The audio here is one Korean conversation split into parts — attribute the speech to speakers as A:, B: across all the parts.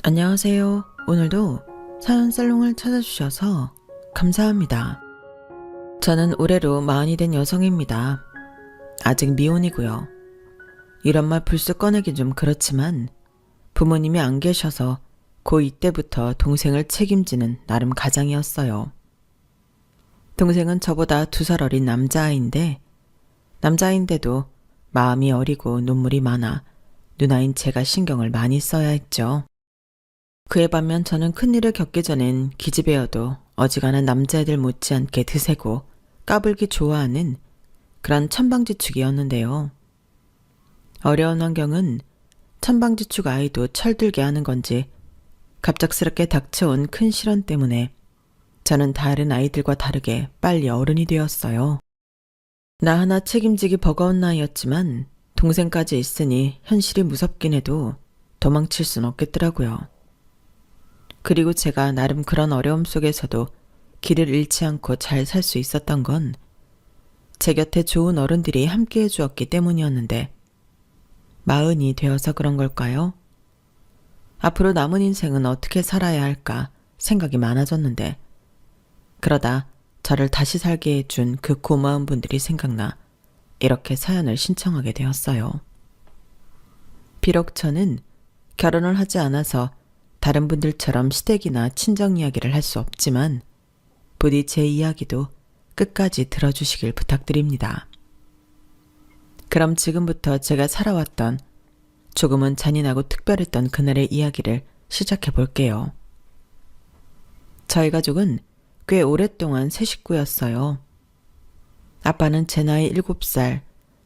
A: 안녕하세요. 오늘도 사연 살롱을 찾아주셔서 감사합니다. 저는 올해로 40이 된 여성입니다. 아직 미혼이고요. 이런 말 불쑥 꺼내긴 좀 그렇지만 부모님이 안 계셔서 고2 때부터 동생을 책임지는 나름 가장이었어요. 동생은 저보다 2살 어린 남자아이인데도 마음이 어리고 눈물이 많아 누나인 제가 신경을 많이 써야 했죠. 그에 반면 저는 큰일을 겪기 전엔 기집애여도 어지간한 남자애들 못지않게 드세고 까불기 좋아하는 그런 천방지축이었는데요. 어려운 환경은 천방지축 아이도 철들게 하는 건지 갑작스럽게 닥쳐온 큰 시련 때문에 저는 다른 아이들과 다르게 빨리 어른이 되었어요. 나 하나 책임지기 버거운 나이였지만 동생까지 있으니 현실이 무섭긴 해도 도망칠 순 없겠더라고요. 그리고 제가 나름 그런 어려움 속에서도 길을 잃지 않고 잘 살 수 있었던 건 제 곁에 좋은 어른들이 함께 해주었기 때문이었는데 40이 되어서 그런 걸까요? 앞으로 남은 인생은 어떻게 살아야 할까 생각이 많아졌는데 그러다 저를 다시 살게 해준 그 고마운 분들이 생각나 이렇게 사연을 신청하게 되었어요. 비록 저는 결혼을 하지 않아서 다른 분들처럼 시댁이나 친정 이야기를 할 수 없지만 부디 제 이야기도 끝까지 들어주시길 부탁드립니다. 그럼 지금부터 제가 살아왔던 조금은 잔인하고 특별했던 그날의 이야기를 시작해 볼게요. 저희 가족은 꽤 오랫동안 세 식구였어요. 아빠는 제 나이 7살,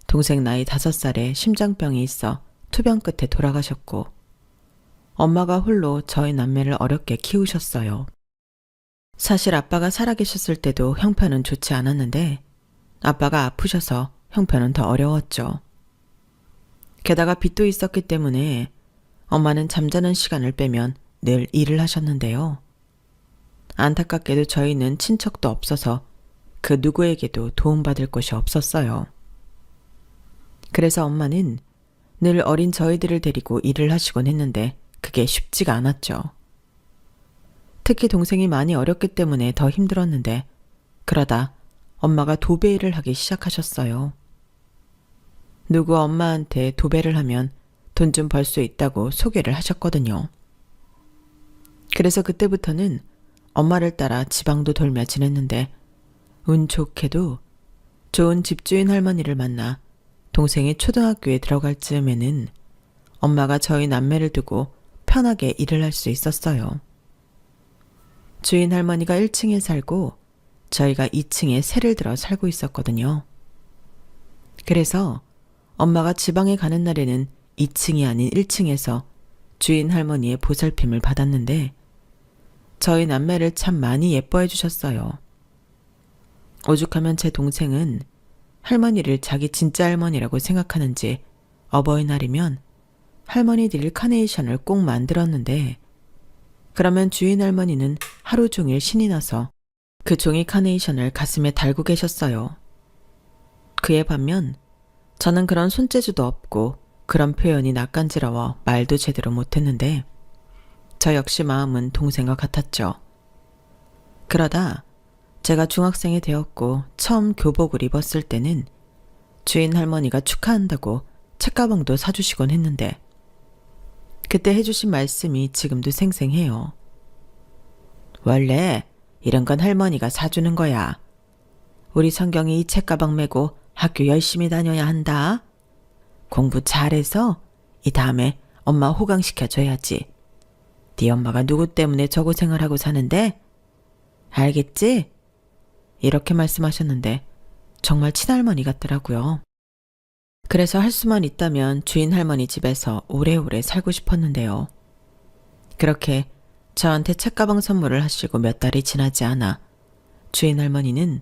A: 동생 나이 5살에 심장병이 있어 투병 끝에 돌아가셨고 엄마가 홀로 저희 남매를 어렵게 키우셨어요. 사실 아빠가 살아계셨을 때도 형편은 좋지 않았는데 아빠가 아프셔서 형편은 더 어려웠죠. 게다가 빚도 있었기 때문에 엄마는 잠자는 시간을 빼면 늘 일을 하셨는데요. 안타깝게도 저희는 친척도 없어서 그 누구에게도 도움받을 곳이 없었어요. 그래서 엄마는 늘 어린 저희들을 데리고 일을 하시곤 했는데 그게 쉽지가 않았죠. 특히 동생이 많이 어렸기 때문에 더 힘들었는데 그러다 엄마가 도배 일을 하기 시작하셨어요. 누구 엄마한테 도배를 하면 돈 좀 벌 수 있다고 소개를 하셨거든요. 그래서 그때부터는 엄마를 따라 지방도 돌며 지냈는데 운 좋게도 좋은 집주인 할머니를 만나 동생이 초등학교에 들어갈 즈음에는 엄마가 저희 남매를 두고 편하게 일을 할 수 있었어요. 주인 할머니가 1층에 살고 저희가 2층에 새를 들어 살고 있었거든요. 그래서 엄마가 지방에 가는 날에는 2층이 아닌 1층에서 주인 할머니의 보살핌을 받았는데 저희 남매를 참 많이 예뻐해 주셨어요. 오죽하면 제 동생은 할머니를 자기 진짜 할머니라고 생각하는지 어버이날이면 할머니 드릴 카네이션을 꼭 만들었는데 그러면 주인 할머니는 하루 종일 신이 나서 그 종이 카네이션을 가슴에 달고 계셨어요. 그에 반면 저는 그런 손재주도 없고 그런 표현이 낯간지러워 말도 제대로 못했는데 저 역시 마음은 동생과 같았죠. 그러다 제가 중학생이 되었고 처음 교복을 입었을 때는 주인 할머니가 축하한다고 책가방도 사주시곤 했는데 그때 해주신 말씀이 지금도 생생해요. 원래 이런 건 할머니가 사주는 거야. 우리 성경이 이 책가방 메고 학교 열심히 다녀야 한다. 공부 잘해서 이 다음에 엄마 호강시켜줘야지. 네 엄마가 누구 때문에 저 고생을 하고 사는데? 알겠지? 이렇게 말씀하셨는데 정말 친할머니 같더라고요. 그래서 할 수만 있다면 주인 할머니 집에서 오래오래 살고 싶었는데요. 그렇게 저한테 책가방 선물을 하시고 몇 달이 지나지 않아 주인 할머니는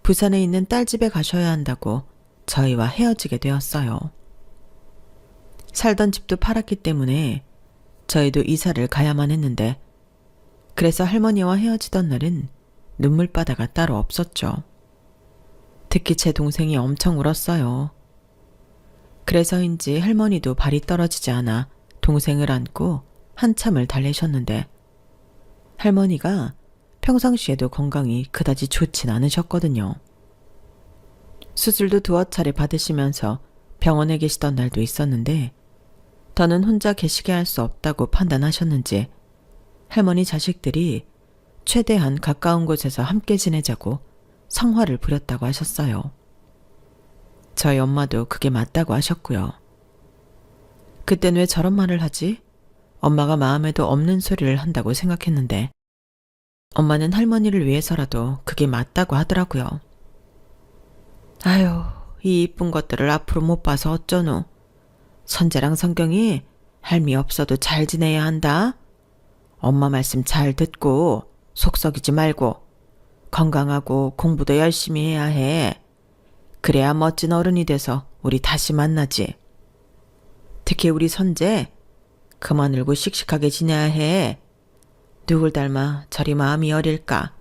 A: 부산에 있는 딸 집에 가셔야 한다고 저희와 헤어지게 되었어요. 살던 집도 팔았기 때문에 저희도 이사를 가야만 했는데 그래서 할머니와 헤어지던 날은 눈물바다가 따로 없었죠. 특히 제 동생이 엄청 울었어요. 그래서인지 할머니도 발이 떨어지지 않아 동생을 안고 한참을 달래셨는데 할머니가 평상시에도 건강이 그다지 좋진 않으셨거든요. 수술도 두어 차례 받으시면서 병원에 계시던 날도 있었는데 더는 혼자 계시게 할 수 없다고 판단하셨는지 할머니 자식들이 최대한 가까운 곳에서 함께 지내자고 성화를 부렸다고 하셨어요. 저희 엄마도 그게 맞다고 하셨고요. 그땐 왜 저런 말을 하지? 엄마가 마음에도 없는 소리를 한다고 생각했는데 엄마는 할머니를 위해서라도 그게 맞다고 하더라고요. 아유, 이 이쁜 것들을 앞으로 못 봐서 어쩌노. 선재랑 성경이 할미 없어도 잘 지내야 한다. 엄마 말씀 잘 듣고 속 썩이지 말고 건강하고 공부도 열심히 해야 해. 그래야 멋진 어른이 돼서 우리 다시 만나지. 특히 우리 선재 그만 울고 씩씩하게 지내야 해. 누굴 닮아 저리 마음이 어릴까.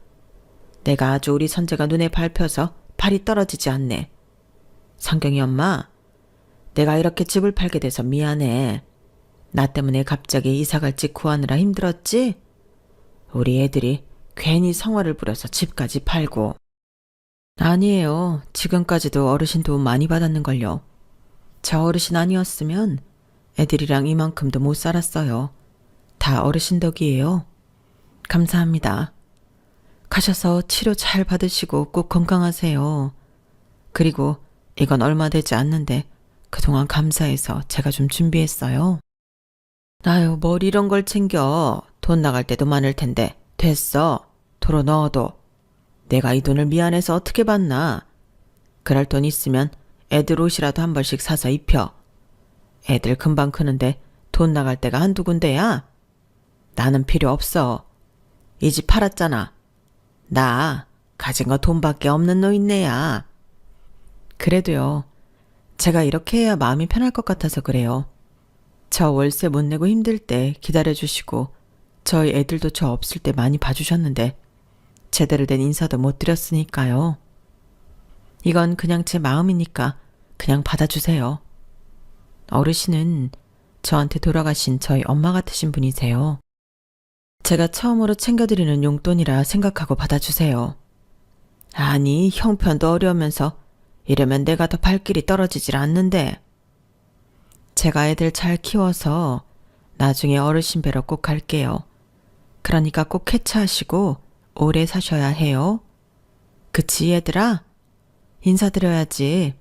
A: 내가 아주 우리 선재가 눈에 밟혀서 발이 떨어지지 않네. 성경이 엄마, 내가 이렇게 집을 팔게 돼서 미안해. 나 때문에 갑자기 이사갈 집 구하느라 힘들었지? 우리 애들이 괜히 성화를 부려서 집까지 팔고. 아니에요. 지금까지도 어르신 도움 많이 받았는걸요. 저 어르신 아니었으면 애들이랑 이만큼도 못 살았어요. 다 어르신 덕이에요. 감사합니다. 가셔서 치료 잘 받으시고 꼭 건강하세요. 그리고 이건 얼마 되지 않는데 그동안 감사해서 제가 좀 준비했어요. 아유, 뭘 이런 걸 챙겨. 돈 나갈 때도 많을 텐데. 됐어. 도로 넣어도. 내가 이 돈을 미안해서 어떻게 받나. 그럴 돈 있으면 애들 옷이라도 한 벌씩 사서 입혀. 애들 금방 크는데 돈 나갈 때가 한두 군데야. 나는 필요 없어. 이 집 팔았잖아. 나 가진 거 돈밖에 없는 노인네야. 그래도요. 제가 이렇게 해야 마음이 편할 것 같아서 그래요. 저 월세 못 내고 힘들 때 기다려주시고 저희 애들도 저 없을 때 많이 봐주셨는데 제대로 된 인사도 못 드렸으니까요. 이건 그냥 제 마음이니까 그냥 받아주세요. 어르신은 저한테 돌아가신 저희 엄마 같으신 분이세요. 제가 처음으로 챙겨드리는 용돈이라 생각하고 받아주세요. 아니, 형편도 어려우면서 이러면 내가 더 발길이 떨어지질 않는데. 제가 애들 잘 키워서 나중에 어르신 뵈러 꼭 갈게요. 그러니까 꼭 쾌차하시고 오래 사셔야 해요. 그치 얘들아? 인사드려야지.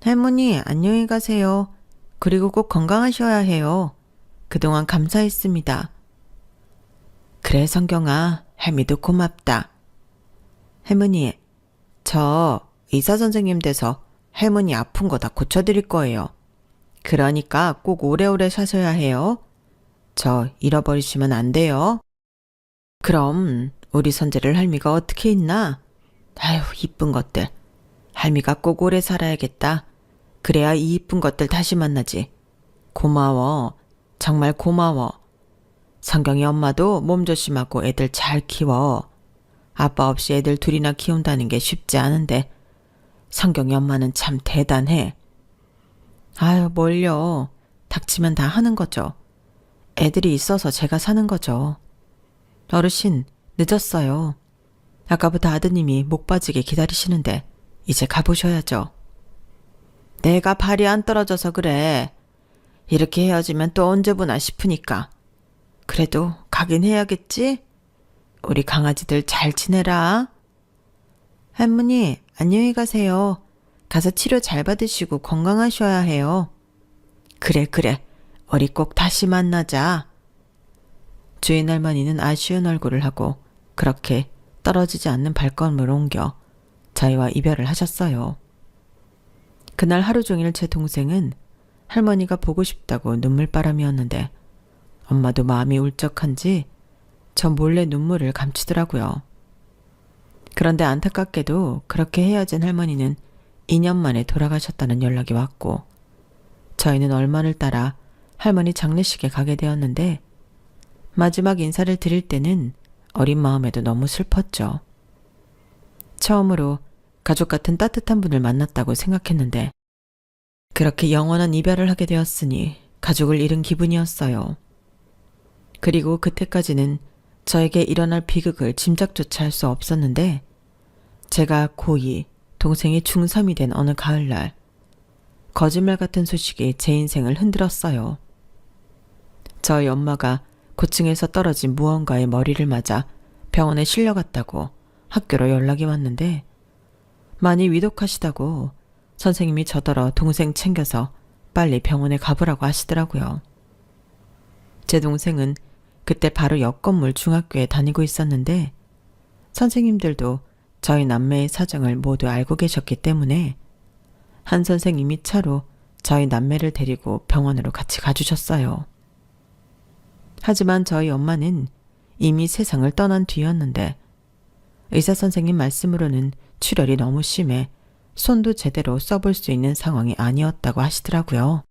A: 할머니 안녕히 가세요. 그리고 꼭 건강하셔야 해요. 그동안 감사했습니다. 그래 성경아, 할미도 고맙다. 할머니, 저 의사 선생님 돼서 할머니 아픈 거 다 고쳐드릴 거예요. 그러니까 꼭 오래오래 사셔야 해요. 저 잃어버리시면 안 돼요. 그럼 우리 선재를 할미가 어떻게 있나? 아유, 이쁜 것들. 할미가 꼭 오래 살아야겠다. 그래야 이 이쁜 것들 다시 만나지. 고마워. 정말 고마워. 성경이 엄마도 몸 조심하고 애들 잘 키워. 아빠 없이 애들 둘이나 키운다는 게 쉽지 않은데 성경이 엄마는 참 대단해. 아유, 뭘요. 닥치면 다 하는 거죠. 애들이 있어서 제가 사는 거죠. 어르신, 늦었어요. 아까부터 아드님이 목 빠지게 기다리시는데 이제 가보셔야죠. 내가 발이 안 떨어져서 그래. 이렇게 헤어지면 또 언제 보나 싶으니까. 그래도 가긴 해야겠지? 우리 강아지들 잘 지내라. 할머니, 안녕히 가세요. 가서 치료 잘 받으시고 건강하셔야 해요. 그래. 우리 꼭 다시 만나자. 주인 할머니는 아쉬운 얼굴을 하고 그렇게 떨어지지 않는 발걸음을 옮겨 저희와 이별을 하셨어요. 그날 하루 종일 제 동생은 할머니가 보고 싶다고 눈물바람이었는데 엄마도 마음이 울적한지 저 몰래 눈물을 감추더라고요. 그런데 안타깝게도 그렇게 헤어진 할머니는 2년 만에 돌아가셨다는 연락이 왔고 저희는 얼마를 따라 할머니 장례식에 가게 되었는데 마지막 인사를 드릴 때는 어린 마음에도 너무 슬펐죠. 처음으로 가족 같은 따뜻한 분을 만났다고 생각했는데 그렇게 영원한 이별을 하게 되었으니 가족을 잃은 기분이었어요. 그리고 그때까지는 저에게 일어날 비극을 짐작조차 할 수 없었는데 제가 고2, 동생이 중3이 된 어느 가을날 거짓말 같은 소식이 제 인생을 흔들었어요. 저희 엄마가 고층에서 떨어진 무언가에 머리를 맞아 병원에 실려갔다고 학교로 연락이 왔는데 많이 위독하시다고 선생님이 저더러 동생 챙겨서 빨리 병원에 가보라고 하시더라고요. 제 동생은 그때 바로 옆 건물 중학교에 다니고 있었는데 선생님들도 저희 남매의 사정을 모두 알고 계셨기 때문에 한 선생님이 차로 저희 남매를 데리고 병원으로 같이 가주셨어요. 하지만 저희 엄마는 이미 세상을 떠난 뒤였는데 의사 선생님 말씀으로는 출혈이 너무 심해 손도 제대로 써볼 수 있는 상황이 아니었다고 하시더라고요.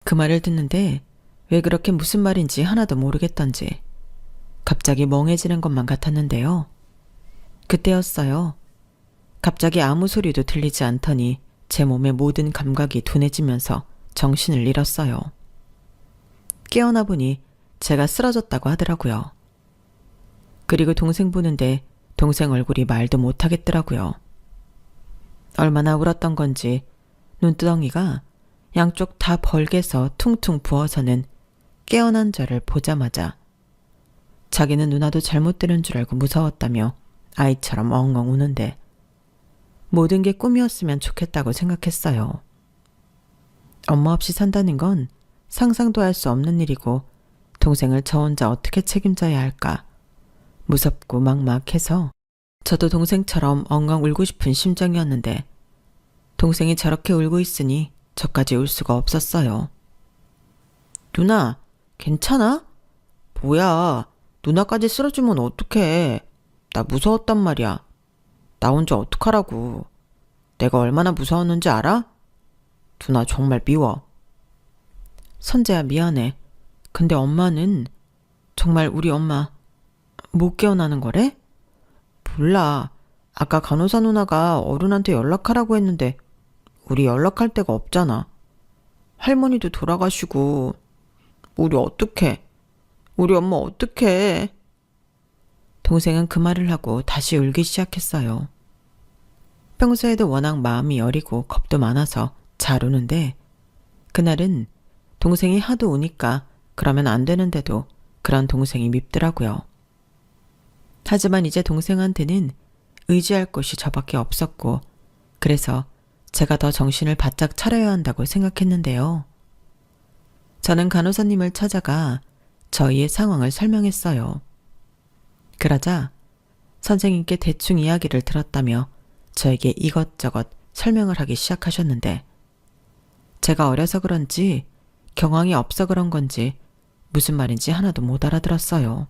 A: 그 말을 듣는데 왜 그렇게 무슨 말인지 하나도 모르겠던지 갑자기 멍해지는 것만 같았는데요. 그때였어요. 갑자기 아무 소리도 들리지 않더니 제 몸의 모든 감각이 둔해지면서 정신을 잃었어요. 깨어나 보니 제가 쓰러졌다고 하더라고요. 그리고 동생 보는데 동생 얼굴이 말도 못하겠더라고요. 얼마나 울었던 건지 눈두덩이가 양쪽 다 벌게서 퉁퉁 부어서는 깨어난 저를 보자마자 자기는 누나도 잘못 들은 줄 알고 무서웠다며 아이처럼 엉엉 우는데 모든 게 꿈이었으면 좋겠다고 생각했어요. 엄마 없이 산다는 건 상상도 할 수 없는 일이고 동생을 저 혼자 어떻게 책임져야 할까 무섭고 막막해서 저도 동생처럼 엉엉 울고 싶은 심정이었는데 동생이 저렇게 울고 있으니 저까지 울 수가 없었어요. 누나, 괜찮아? 뭐야, 누나까지 쓰러지면 어떡해. 나 무서웠단 말이야. 나 혼자 어떡하라고. 내가 얼마나 무서웠는지 알아? 누나 정말 미워. 선재야, 미안해. 근데 엄마는 정말 우리 엄마 못 깨어나는 거래? 몰라. 아까 간호사 누나가 어른한테 연락하라고 했는데 우리 연락할 데가 없잖아. 할머니도 돌아가시고 우리 어떡해. 우리 엄마 어떡해. 동생은 그 말을 하고 다시 울기 시작했어요. 평소에도 워낙 마음이 여리고 겁도 많아서 잘 우는데 그날은 동생이 하도 우니까 그러면 안 되는데도 그런 동생이 밉더라고요. 하지만 이제 동생한테는 의지할 곳이 저밖에 없었고 그래서 제가 더 정신을 바짝 차려야 한다고 생각했는데요. 저는 간호사님을 찾아가 저희의 상황을 설명했어요. 그러자 선생님께 대충 이야기를 들었다며 저에게 이것저것 설명을 하기 시작하셨는데 제가 어려서 그런지 경황이 없어 그런 건지 무슨 말인지 하나도 못 알아들었어요.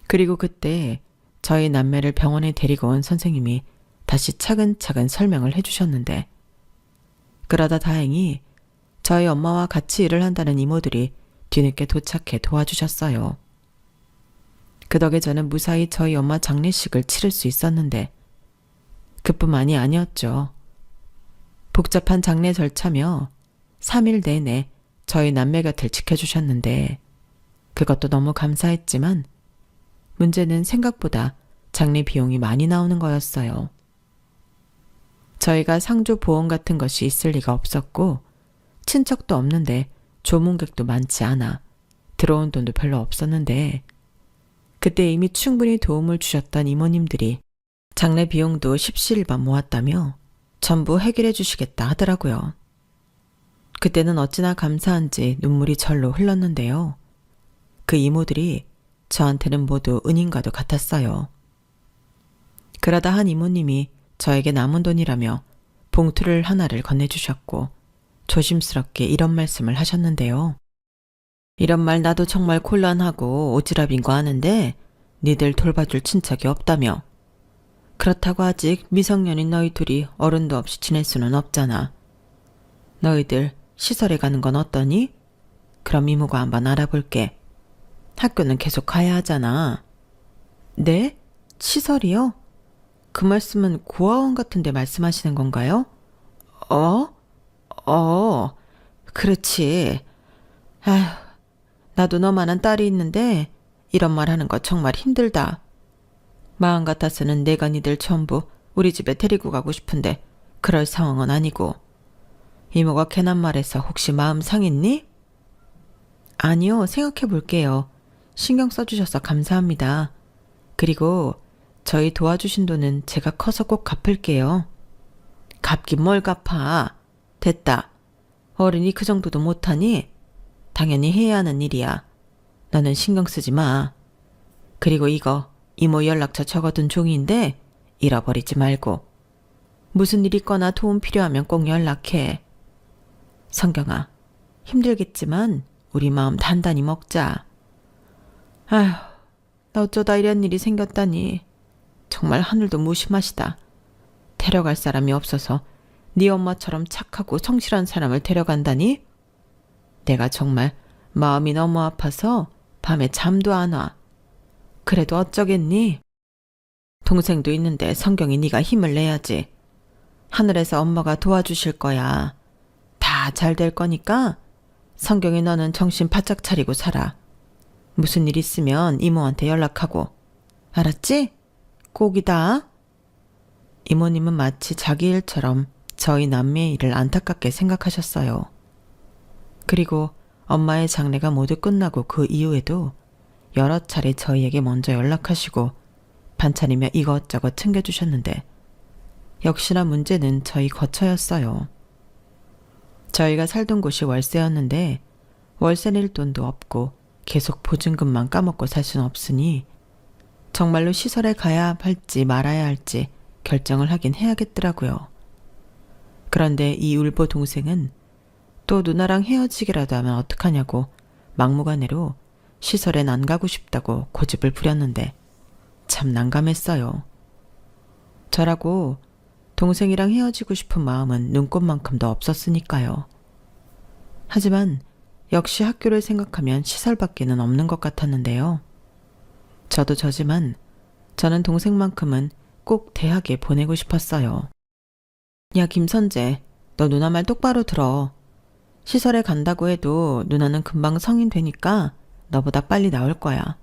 A: 그리고 그때 저희 남매를 병원에 데리고 온 선생님이 다시 차근차근 설명을 해주셨는데 그러다 다행히 저희 엄마와 같이 일을 한다는 이모들이 뒤늦게 도착해 도와주셨어요. 그 덕에 저는 무사히 저희 엄마 장례식을 치를 수 있었는데 그뿐만이 아니었죠. 복잡한 장례 절차며 3일 내내 저희 남매 곁을 지켜주셨는데 그것도 너무 감사했지만 문제는 생각보다 장례 비용이 많이 나오는 거였어요. 저희가 상조 보험 같은 것이 있을 리가 없었고 친척도 없는데 조문객도 많지 않아 들어온 돈도 별로 없었는데 그때 이미 충분히 도움을 주셨던 이모님들이 장례 비용도 십시일반 모았다며 전부 해결해 주시겠다 하더라고요. 그때는 어찌나 감사한지 눈물이 절로 흘렀는데요. 그 이모들이 저한테는 모두 은인과도 같았어요. 그러다 한 이모님이 저에게 남은 돈이라며 봉투를 하나를 건네주셨고 조심스럽게 이런 말씀을 하셨는데요. 이런 말 나도 정말 곤란하고 오지랖인 거 아는데 니들 돌봐줄 친척이 없다며. 그렇다고 아직 미성년인 너희 둘이 어른도 없이 지낼 수는 없잖아. 너희들 시설에 가는 건 어떠니? 그럼 이모가 한번 알아볼게. 학교는 계속 가야 하잖아. 네? 시설이요? 그 말씀은 고아원 같은 데 말씀하시는 건가요? 그렇지. 아휴, 나도 너만한 딸이 있는데 이런 말 하는 거 정말 힘들다. 마음 같아서는 내가 니들 전부 우리 집에 데리고 가고 싶은데 그럴 상황은 아니고. 이모가 괜한 말해서 혹시 마음 상했니? 아니요, 생각해 볼게요. 신경 써주셔서 감사합니다. 그리고 저희 도와주신 돈은 제가 커서 꼭 갚을게요. 갚긴 뭘 갚아. 됐다. 어른이 그 정도도 못하니? 당연히 해야 하는 일이야. 너는 신경 쓰지 마. 그리고 이거 이모 연락처 적어둔 종이인데 잃어버리지 말고. 무슨 일 있거나 도움 필요하면 꼭 연락해. 성경아, 힘들겠지만 우리 마음 단단히 먹자. 아휴, 나 어쩌다 이런 일이 생겼다니. 정말 하늘도 무심하시다. 데려갈 사람이 없어서 네 엄마처럼 착하고 성실한 사람을 데려간다니? 내가 정말 마음이 너무 아파서 밤에 잠도 안 와. 그래도 어쩌겠니? 동생도 있는데 성경이 네가 힘을 내야지. 하늘에서 엄마가 도와주실 거야. 다 잘 될 거니까 성경이 너는 정신 바짝 차리고 살아. 무슨 일 있으면 이모한테 연락하고. 알았지? 꼭이다. 이모님은 마치 자기 일처럼 저희 남매의 일을 안타깝게 생각하셨어요. 그리고 엄마의 장례가 모두 끝나고 그 이후에도 여러 차례 저희에게 먼저 연락하시고 반찬이며 이것저것 챙겨주셨는데 역시나 문제는 저희 거처였어요. 저희가 살던 곳이 월세였는데 월세 낼 돈도 없고 계속 보증금만 까먹고 살 수는 없으니 정말로 시설에 가야 할지 말아야 할지 결정을 하긴 해야겠더라고요. 그런데 이 울보 동생은 또 누나랑 헤어지기라도 하면 어떡하냐고 막무가내로 시설엔 안 가고 싶다고 고집을 부렸는데 참 난감했어요. 저라고 동생이랑 헤어지고 싶은 마음은 눈꽃만큼도 없었으니까요. 하지만 역시 학교를 생각하면 시설밖에는 없는 것 같았는데요. 저도 저지만 저는 동생만큼은 꼭 대학에 보내고 싶었어요. 야, 김선재, 너 누나 말 똑바로 들어. 시설에 간다고 해도 누나는 금방 성인 되니까 너보다 빨리 나올 거야.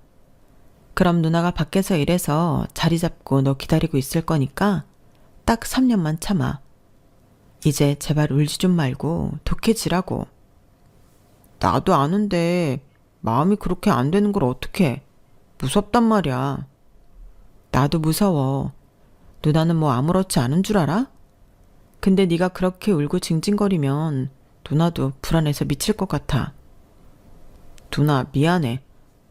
A: 그럼 누나가 밖에서 일해서 자리 잡고 너 기다리고 있을 거니까 딱 3년만 참아. 이제 제발 울지 좀 말고 독해지라고. 나도 아는데 마음이 그렇게 안 되는 걸 어떡해. 무섭단 말이야. 나도 무서워. 누나는 뭐 아무렇지 않은 줄 알아? 근데 네가 그렇게 울고 징징거리면 누나도 불안해서 미칠 것 같아. 누나 미안해.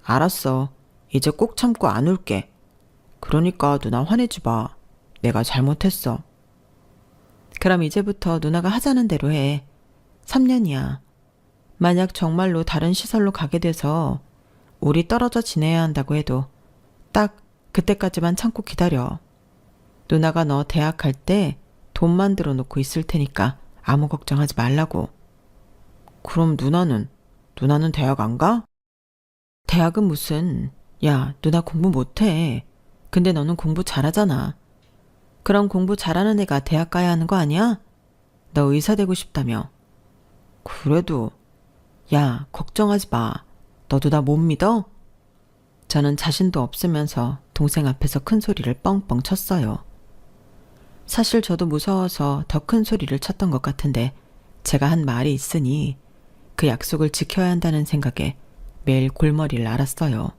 A: 알았어. 이제 꼭 참고 안 울게. 그러니까 누나 화내지 마. 내가 잘못했어. 그럼 이제부터 누나가 하자는 대로 해. 3년이야. 만약 정말로 다른 시설로 가게 돼서 우리 떨어져 지내야 한다고 해도 딱 그때까지만 참고 기다려. 누나가 너 대학 갈 때 돈 만들어 놓고 있을 테니까 아무 걱정하지 말라고. 그럼 누나는 대학 안 가? 대학은 무슨. 야, 누나 공부 못해. 근데 너는 공부 잘하잖아. 그럼 공부 잘하는 애가 대학 가야 하는 거 아니야? 너 의사 되고 싶다며. 그래도. 야, 걱정하지 마. 너도 나 못 믿어? 저는 자신도 없으면서 동생 앞에서 큰 소리를 뻥뻥 쳤어요. 사실 저도 무서워서 더 큰 소리를 쳤던 것 같은데 제가 한 말이 있으니 그 약속을 지켜야 한다는 생각에 매일 골머리를 앓았어요.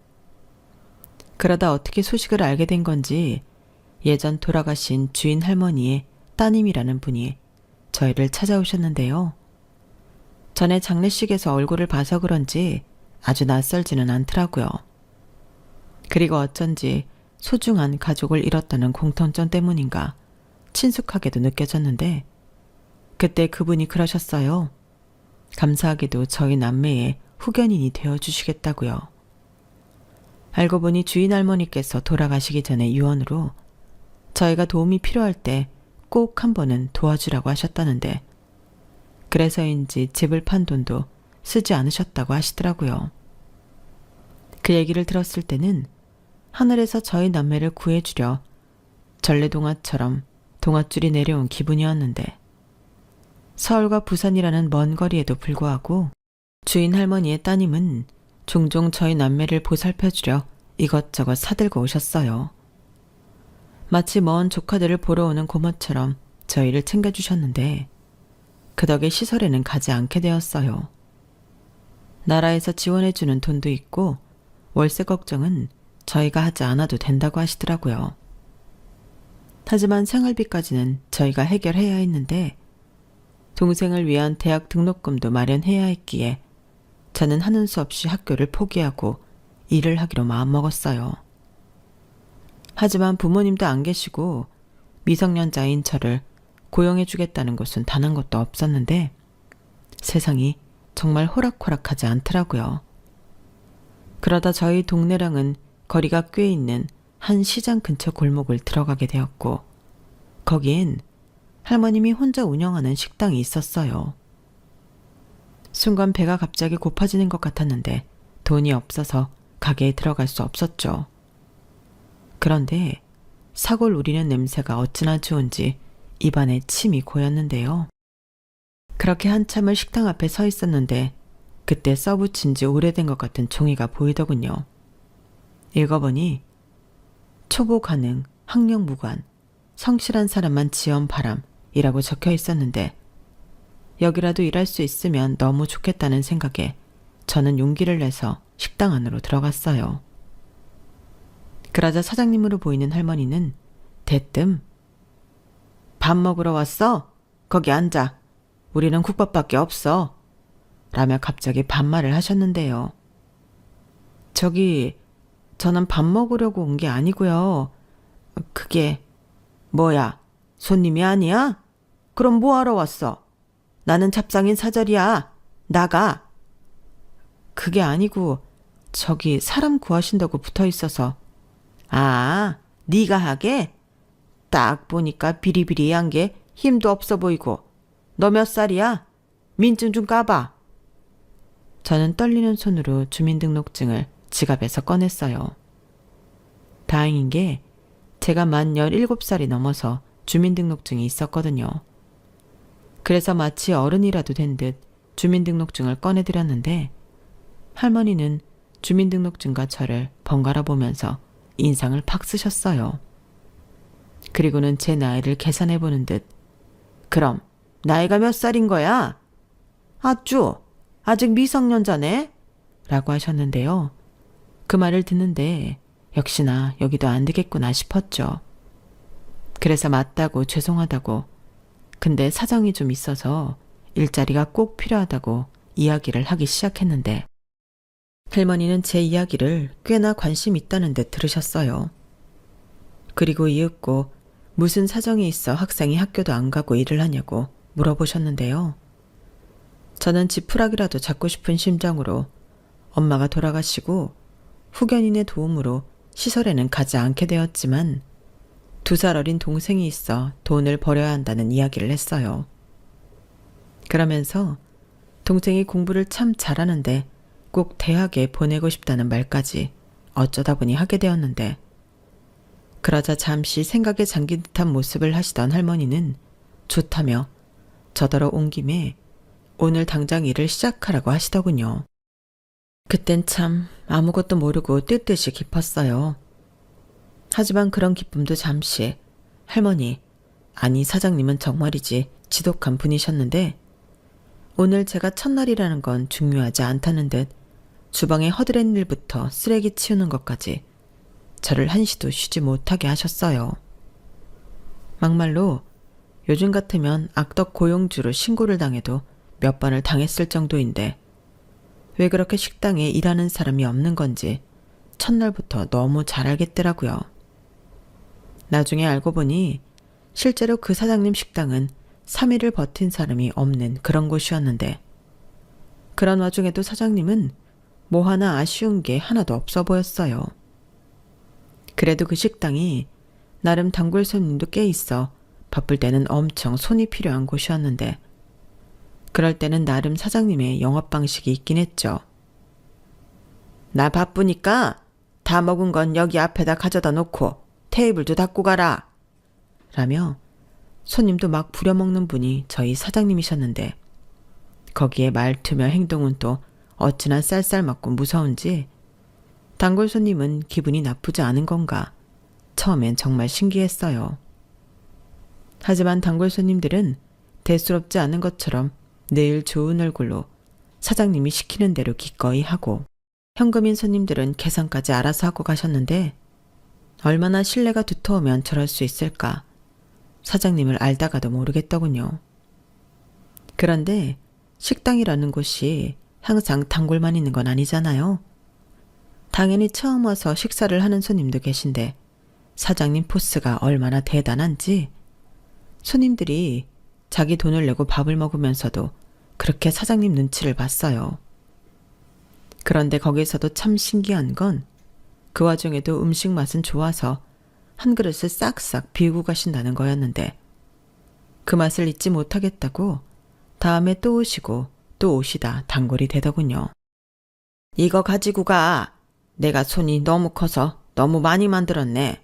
A: 그러다 어떻게 소식을 알게 된 건지 예전 돌아가신 주인 할머니의 따님이라는 분이 저희를 찾아오셨는데요. 전에 장례식에서 얼굴을 봐서 그런지 아주 낯설지는 않더라고요. 그리고 어쩐지 소중한 가족을 잃었다는 공통점 때문인가 친숙하게도 느껴졌는데 그때 그분이 그러셨어요. 감사하게도 저희 남매의 후견인이 되어주시겠다고요. 알고 보니 주인 할머니께서 돌아가시기 전에 유언으로 저희가 도움이 필요할 때 꼭 한 번은 도와주라고 하셨다는데 그래서인지 집을 판 돈도 쓰지 않으셨다고 하시더라고요. 그 얘기를 들었을 때는 하늘에서 저희 남매를 구해주려 전래동화처럼 동화줄이 내려온 기분이었는데 서울과 부산이라는 먼 거리에도 불구하고 주인 할머니의 따님은 종종 저희 남매를 보살펴주려 이것저것 사들고 오셨어요. 마치 먼 조카들을 보러 오는 고모처럼 저희를 챙겨주셨는데 그 덕에 시설에는 가지 않게 되었어요. 나라에서 지원해주는 돈도 있고 월세 걱정은 저희가 하지 않아도 된다고 하시더라고요. 하지만 생활비까지는 저희가 해결해야 했는데 동생을 위한 대학 등록금도 마련해야 했기에 저는 하는 수 없이 학교를 포기하고 일을 하기로 마음먹었어요. 하지만 부모님도 안 계시고 미성년자인 저를 고용해주겠다는 곳은 단 한 곳도 없었는데 세상이 정말 호락호락하지 않더라고요. 그러다 저희 동네랑은 거리가 꽤 있는 한 시장 근처 골목을 들어가게 되었고 거기엔 할머님이 혼자 운영하는 식당이 있었어요. 순간 배가 갑자기 고파지는 것 같았는데 돈이 없어서 가게에 들어갈 수 없었죠. 그런데 사골 우리는 냄새가 어찌나 좋은지 입안에 침이 고였는데요. 그렇게 한참을 식당 앞에 서 있었는데 그때 써붙인 지 오래된 것 같은 종이가 보이더군요. 읽어보니 초보 가능, 학력 무관, 성실한 사람만 지원 바람이라고 적혀 있었는데 여기라도 일할 수 있으면 너무 좋겠다는 생각에 저는 용기를 내서 식당 안으로 들어갔어요. 그러자 사장님으로 보이는 할머니는 대뜸 밥 먹으러 왔어? 거기 앉아. 우리는 국밥밖에 없어. 라며 갑자기 반말을 하셨는데요. 저는 밥 먹으려고 온 게 아니고요. 그게 뭐야? 손님이 아니야? 그럼 뭐하러 왔어? 나는 잡상인 사절이야. 나가. 그게 아니고 사람 구하신다고 붙어 있어서. 아, 네가 하게? 딱 보니까 비리비리한 게 힘도 없어 보이고. 너 몇 살이야? 민증 좀 까봐. 저는 떨리는 손으로 주민등록증을 지갑에서 꺼냈어요. 다행인 게 제가 만 17살이 넘어서 주민등록증이 있었거든요. 그래서 마치 어른이라도 된 듯 주민등록증을 꺼내드렸는데 할머니는 주민등록증과 저를 번갈아 보면서 인상을 팍 쓰셨어요. 그리고는 제 나이를 계산해보는 듯 그럼 나이가 몇 살인 거야? 아직 미성년자네? 라고 하셨는데요. 그 말을 듣는데 역시나 여기도 안 되겠구나 싶었죠. 그래서 맞다고 죄송하다고 근데 사정이 좀 있어서 일자리가 꼭 필요하다고 이야기를 하기 시작했는데 할머니는 제 이야기를 꽤나 관심 있다는 듯 들으셨어요. 그리고 이윽고 무슨 사정이 있어 학생이 학교도 안 가고 일을 하냐고 물어보셨는데요. 저는 지푸라기라도 잡고 싶은 심정으로 엄마가 돌아가시고 후견인의 도움으로 시설에는 가지 않게 되었지만 2살 어린 동생이 있어 돈을 벌여야 한다는 이야기를 했어요. 그러면서 동생이 공부를 참 잘하는데 꼭 대학에 보내고 싶다는 말까지 어쩌다 보니 하게 되었는데 그러자 잠시 생각에 잠긴 듯한 모습을 하시던 할머니는 좋다며 저더러 온 김에 오늘 당장 일을 시작하라고 하시더군요. 그땐 참 아무것도 모르고 뜰 듯이 기뻤어요. 하지만 그런 기쁨도 잠시 할머니, 아니 사장님은 정말이지 지독한 분이셨는데 오늘 제가 첫날이라는 건 중요하지 않다는 듯 주방에 허드렛 일부터 쓰레기 치우는 것까지 저를 한시도 쉬지 못하게 하셨어요. 막말로 요즘 같으면 악덕 고용주로 신고를 당해도 몇 번을 당했을 정도인데 왜 그렇게 식당에 일하는 사람이 없는 건지 첫날부터 너무 잘 알겠더라고요. 나중에 알고 보니 실제로 그 사장님 식당은 3일을 버틴 사람이 없는 그런 곳이었는데 그런 와중에도 사장님은 뭐 하나 아쉬운 게 하나도 없어 보였어요. 그래도 그 식당이 나름 단골 손님도 꽤 있어 바쁠 때는 엄청 손이 필요한 곳이었는데 그럴 때는 나름 사장님의 영업 방식이 있긴 했죠. 나 바쁘니까 다 먹은 건 여기 앞에다 가져다 놓고 테이블도 닦고 가라. 라며 손님도 막 부려먹는 분이 저희 사장님이셨는데 거기에 말투며 행동은 또 어찌나 쌀쌀맞고 무서운지 단골 손님은 기분이 나쁘지 않은 건가 처음엔 정말 신기했어요. 하지만 단골 손님들은 대수롭지 않은 것처럼 늘 좋은 얼굴로 사장님이 시키는 대로 기꺼이 하고 현금인 손님들은 계산까지 알아서 하고 가셨는데 얼마나 신뢰가 두터우면 저럴 수 있을까 사장님을 알다가도 모르겠더군요. 그런데 식당이라는 곳이 항상 단골만 있는 건 아니잖아요. 당연히 처음 와서 식사를 하는 손님도 계신데 사장님 포스가 얼마나 대단한지 손님들이 자기 돈을 내고 밥을 먹으면서도 그렇게 사장님 눈치를 봤어요. 그런데 거기서도 참 신기한 건 그 와중에도 음식 맛은 좋아서 한 그릇을 싹싹 비우고 가신다는 거였는데 그 맛을 잊지 못하겠다고 다음에 또 오시고 또 오시다 단골이 되더군요. 이거 가지고 가. 내가 손이 너무 커서 너무 많이 만들었네.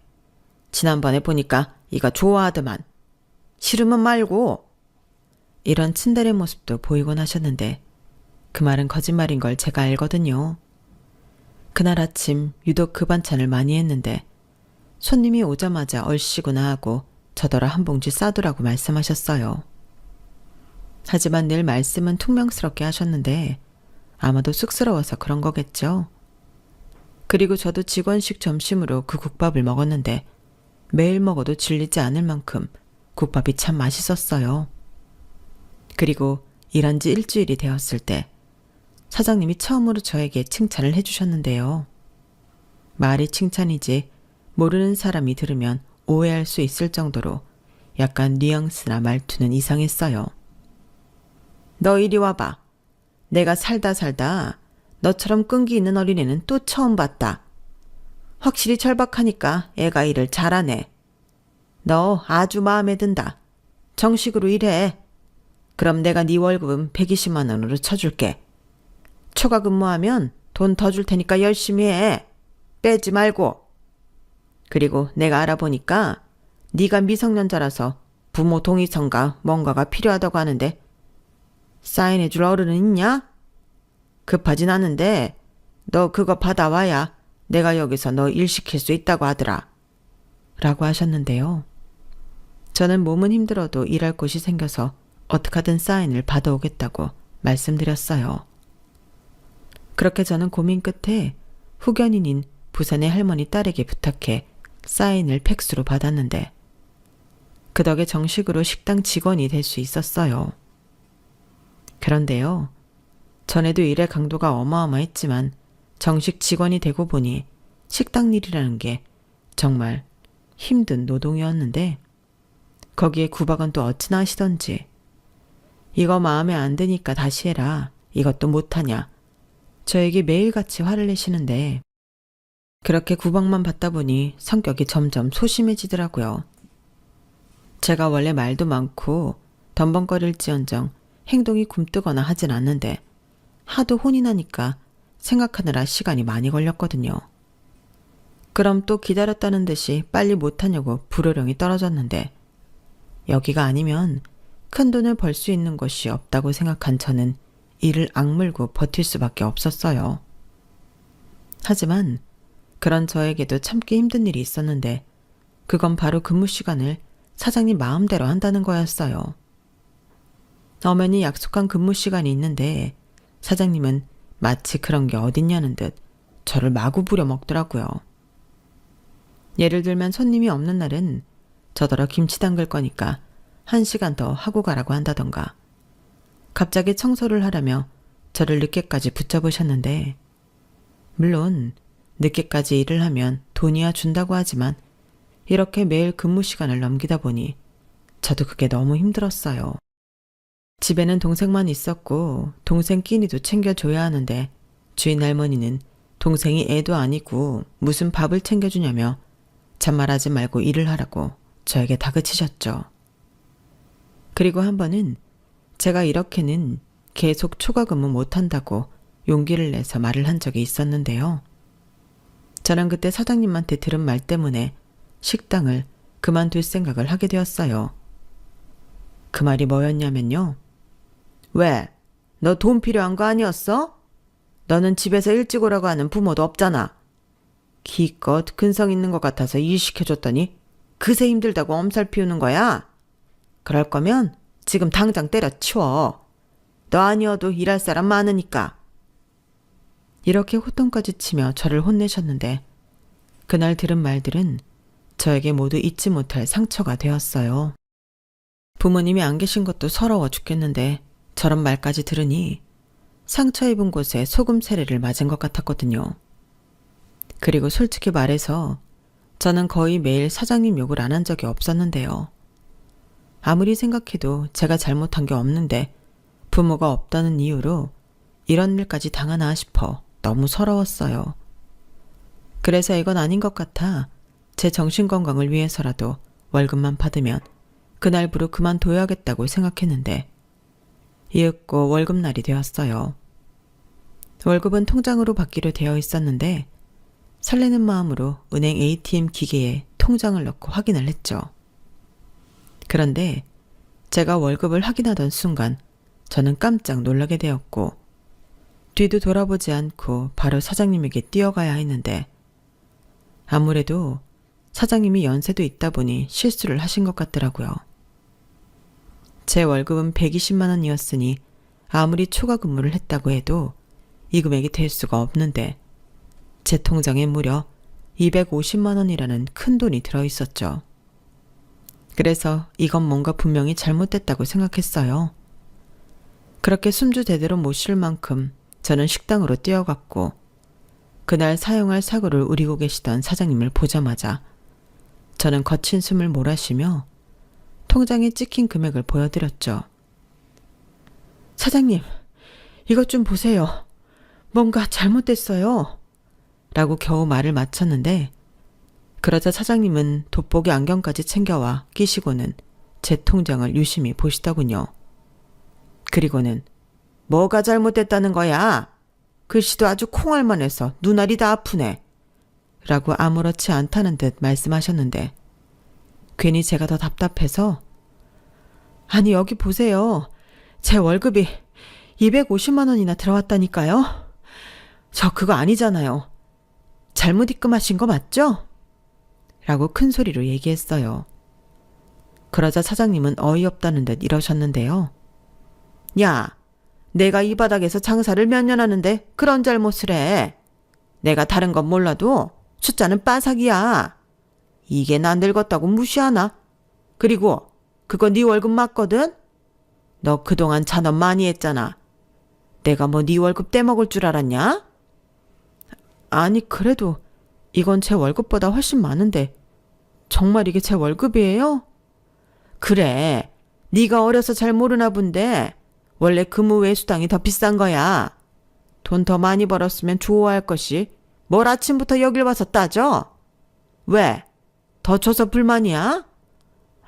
A: 지난번에 보니까 이거 좋아하더만. 싫으면 말고. 이런 친달의 모습도 보이곤 하셨는데 그 말은 거짓말인 걸 제가 알거든요. 그날 아침 유독 그 반찬을 많이 했는데 손님이 오자마자 얼씨구나 하고 저더러 한 봉지 싸두라고 말씀하셨어요. 하지만 늘 말씀은 퉁명스럽게 하셨는데 아마도 쑥스러워서 그런 거겠죠. 그리고 저도 직원식 점심으로 그 국밥을 먹었는데 매일 먹어도 질리지 않을 만큼 국밥이 참 맛있었어요. 그리고 일한 지 일주일이 되었을 때 사장님이 처음으로 저에게 칭찬을 해주셨는데요. 말이 칭찬이지 모르는 사람이 들으면 오해할 수 있을 정도로 약간 뉘앙스나 말투는 이상했어요. 너 이리 와봐. 내가 살다 너처럼 끈기 있는 어린애는 또 처음 봤다. 확실히 절박하니까 애가 일을 잘하네. 너 아주 마음에 든다. 정식으로 일해. 그럼 내가 네 월급은 120만 원으로 쳐줄게. 초과 근무하면 돈 더 줄 테니까 열심히 해. 빼지 말고. 그리고 내가 알아보니까 네가 미성년자라서 부모 동의서인가 뭔가가 필요하다고 하는데 사인해줄 어른은 있냐? 급하진 않은데 너 그거 받아와야 내가 여기서 너 일 시킬 수 있다고 하더라. 라고 하셨는데요. 저는 몸은 힘들어도 일할 곳이 생겨서 어떻게든 사인을 받아오겠다고 말씀드렸어요. 그렇게 저는 고민 끝에 후견인인 부산의 할머니 딸에게 부탁해 사인을 팩스로 받았는데 그 덕에 정식으로 식당 직원이 될 수 있었어요. 그런데요. 전에도 일의 강도가 어마어마했지만 정식 직원이 되고 보니 식당 일이라는 게 정말 힘든 노동이었는데 거기에 구박은 또 어찌나 하시던지 이거 마음에 안 드니까 다시 해라. 이것도 못하냐. 저에게 매일같이 화를 내시는데 그렇게 구박만 받다 보니 성격이 점점 소심해지더라고요. 제가 원래 말도 많고 덤벙거릴지언정 행동이 굼뜨거나 하진 않는데 하도 혼이 나니까 생각하느라 시간이 많이 걸렸거든요. 그럼 또 기다렸다는 듯이 빨리 못하냐고 불호령이 떨어졌는데 여기가 아니면 큰돈을 벌 수 있는 곳이 없다고 생각한 저는 이를 악물고 버틸 수밖에 없었어요. 하지만 그런 저에게도 참기 힘든 일이 있었는데 그건 바로 근무 시간을 사장님 마음대로 한다는 거였어요. 엄연히 약속한 근무 시간이 있는데 사장님은 마치 그런 게 어딨냐는 듯 저를 마구 부려먹더라고요. 예를 들면 손님이 없는 날은 저더러 김치 담글 거니까 1시간 더 하고 가라고 한다던가 갑자기 청소를 하라며 저를 늦게까지 붙잡으셨는데 물론 늦게까지 일을 하면 돈이야 준다고 하지만 이렇게 매일 근무 시간을 넘기다 보니 저도 그게 너무 힘들었어요. 집에는 동생만 있었고 동생 끼니도 챙겨줘야 하는데 주인 할머니는 동생이 애도 아니고 무슨 밥을 챙겨주냐며 잔말하지 말고 일을 하라고 저에게 다그치셨죠. 그리고 한 번은 제가 이렇게는 계속 초과 근무 못한다고 용기를 내서 말을 한 적이 있었는데요. 저는 그때 사장님한테 들은 말 때문에 식당을 그만둘 생각을 하게 되었어요. 그 말이 뭐였냐면요. 왜? 너 돈 필요한 거 아니었어? 너는 집에서 일찍 오라고 하는 부모도 없잖아. 기껏 근성 있는 것 같아서 일 시켜줬더니 그새 힘들다고 엄살 피우는 거야? 그럴 거면 지금 당장 때려치워. 너 아니어도 일할 사람 많으니까. 이렇게 호통까지 치며 저를 혼내셨는데 그날 들은 말들은 저에게 모두 잊지 못할 상처가 되었어요. 부모님이 안 계신 것도 서러워 죽겠는데 저런 말까지 들으니 상처 입은 곳에 소금 세례를 맞은 것 같았거든요. 그리고 솔직히 말해서 저는 거의 매일 사장님 욕을 안 한 적이 없었는데요. 아무리 생각해도 제가 잘못한 게 없는데 부모가 없다는 이유로 이런 일까지 당하나 싶어 너무 서러웠어요. 그래서 이건 아닌 것 같아 제 정신건강을 위해서라도 월급만 받으면 그날부로 그만둬야겠다고 생각했는데 이윽고 월급날이 되었어요. 월급은 통장으로 받기로 되어 있었는데 설레는 마음으로 은행 ATM 기계에 통장을 넣고 확인을 했죠. 그런데 제가 월급을 확인하던 순간 저는 깜짝 놀라게 되었고 뒤도 돌아보지 않고 바로 사장님에게 뛰어가야 했는데 아무래도 사장님이 연세도 있다 보니 실수를 하신 것 같더라고요. 제 월급은 120만 원이었으니 아무리 초과 근무를 했다고 해도 이 금액이 될 수가 없는데 제 통장에 무려 250만 원이라는 큰 돈이 들어있었죠. 그래서 이건 뭔가 분명히 잘못됐다고 생각했어요. 그렇게 숨주대대로 못 쉴 만큼 저는 식당으로 뛰어갔고 그날 사용할 사고를 우리고 계시던 사장님을 보자마자 저는 거친 숨을 몰아쉬며 통장에 찍힌 금액을 보여드렸죠. 사장님, 이것 좀 보세요. 뭔가 잘못됐어요. 라고 겨우 말을 마쳤는데 그러자 사장님은 돋보기 안경까지 챙겨와 끼시고는 제 통장을 유심히 보시더군요. 그리고는 뭐가 잘못됐다는 거야? 글씨도 아주 콩알만 해서 눈알이 다 아프네. 라고 아무렇지 않다는 듯 말씀하셨는데 괜히 제가 더 답답해서 아니 여기 보세요. 제 월급이 250만 원이나 들어왔다니까요. 저 그거 아니잖아요. 잘못 입금하신 거 맞죠? 라고 큰 소리로 얘기했어요. 그러자 사장님은 어이없다는 듯 이러셨는데요. 야, 내가 이 바닥에서 장사를 몇 년 하는데 그런 잘못을 해. 내가 다른 건 몰라도 숫자는 빠삭이야. 이게 난 늙었다고 무시하나? 그리고 그거 네 월급 맞거든? 너 그동안 잔업 많이 했잖아. 내가 뭐 네 월급 떼먹을 줄 알았냐? 아니 그래도 이건 제 월급보다 훨씬 많은데 정말 이게 제 월급이에요? 그래, 네가 어려서 잘 모르나 본데 원래 근무 외 수당이 더 비싼 거야. 돈 더 많이 벌었으면 좋아할 것이 뭘 아침부터 여길 와서 따져? 왜? 더 줘서 불만이야?